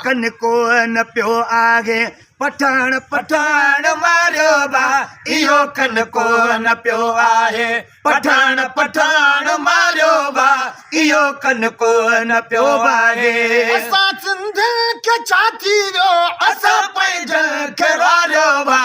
कन को न पियो आहे पठाण पठाण मारियो बा इहो कन को न पियो आहे पठाण पठाण मारियो बा इहो कन को न पियो आहे असां सिंधियुनि खे छा थी वियो असां पंहिंजनि खे वारियो बा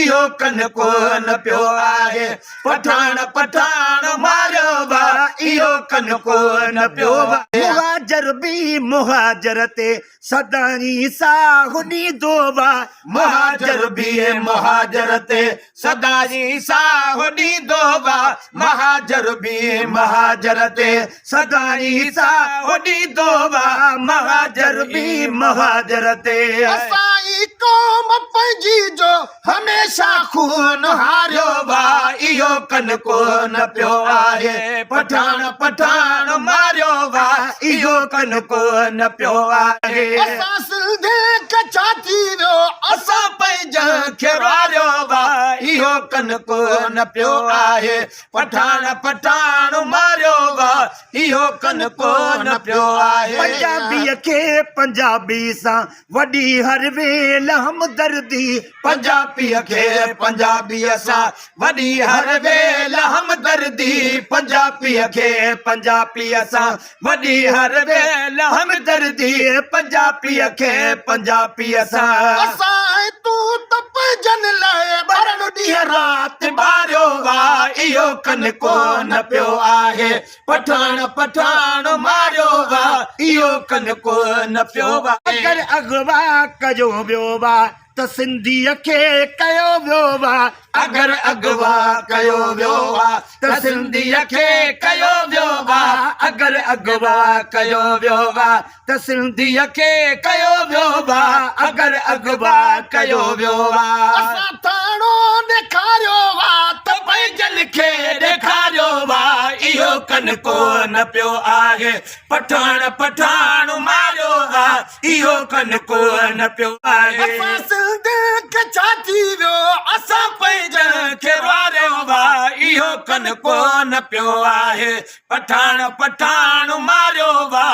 इहो कन को न पियो आहे पठाण पठाण मारियो बा इहो कन को न पियो आहे मुहाजर बि मुहाजर ते सदाई साहु ॾींदो बा मुहाजर बि मुहाजर ते सदाई साहु ॾींदो बा महाजर बि महाजर ते सदाई साहु ॾींदो बा महाजर बि महाजर ते असांजी क़ौम पंहिंजी जो हमेशा खून हारियो बा इहो कन को न पियो आहे पठाण पठाण मारियो बा इहो कन को न पियो आहे असां सिंधियुनि खे छा थी वियो असां पंहिंजनि खे वारियो बा इहो कन को न पियो आहे पठाण पठाण मारियो बा इहो कन को न पियो आहे पंजाबीअ खे पंजाबी सां वॾी हर वेल हमदर्दी पंजाबीअ खे पंजाबीअ सां वॾी हर वेल हमदर्दी पंजाबीअ खे पंजाबीअ सां वॾी हर वेल हमदर्दी पंजाबीअ खे पंजाबीअ सां असां तूं त पंहिंजनि लाइ बरन ॾींहं राति मारियो बा इहो कन को न पियो आहे पठाण पठाण मारियो बा इहो कन को न पियो आहे अगर अगवा कयो वियो बा त सिंधीअ खे कयो वियो बा अगर अगवा कयो वियो बा त सिंधीअ खे कयो वियो बा अगर अगवा कयो वियो बा त सिंधीअ खे कयो वियो बा अगर अगवा कयो वियो बा असां थाणो ॾेखारियो बा त पंहिंजनि खे ॾेखारियो बा इहो कन को न पियो आहे पठाण पठाण मारियो बा इहो कन को न पियो आहे असां सिंधियुनि खे छा थी वियो असां पंहिंजनि खे वारियो बा इहो कन को न पियो आहे पठाण पठाण मारियो बा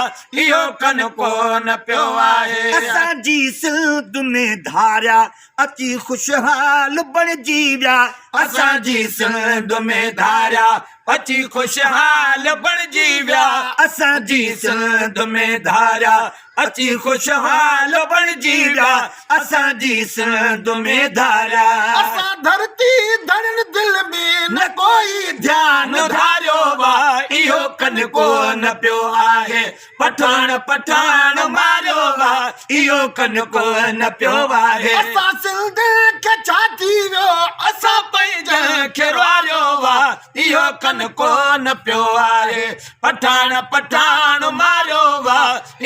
इहो कन को न पियो आहे असांजी सिंध में धारिया अची खुशहाल बणिजी विया असांजी सिंध में धारिया अची खुशहाल बणिजी विया असांजी सिंध में धारिया अची खुशहाल बणिजी विया असांजी सिंध में धारिया असां धरती धन दिल में न कोई ध्यान धारियो बा इहो कन को न पियो आहे पठाण पठाण मारियो बा इहो कन को न पियो आहे असां सिंधियुनि खे छा थी वियो असां पंहिंजनि खे वारियो बा इहो कन को न पियो आहे पठाण पठाण मारियो बा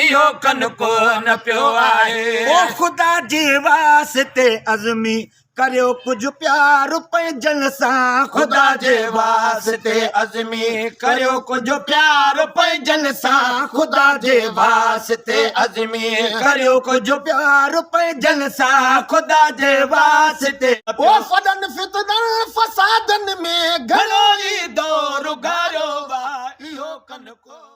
इहो कन को न पियो आहे ओ ख़ुदा जे वास्ते अज़मी करियो कुझु प्यार पंहिंजनि सां ख़ुदा जे वास्ते अज़मी करियो कुझु प्यार पंहिंजनि सां ख़ुदा जे वास्ते अज़मी करियो कुझु प्यार पंहिंजनि सां ख़ुदा जे वास्ते ओ फदन फितनन फसादन में घणो ई दौर गारियो बा इहो कन को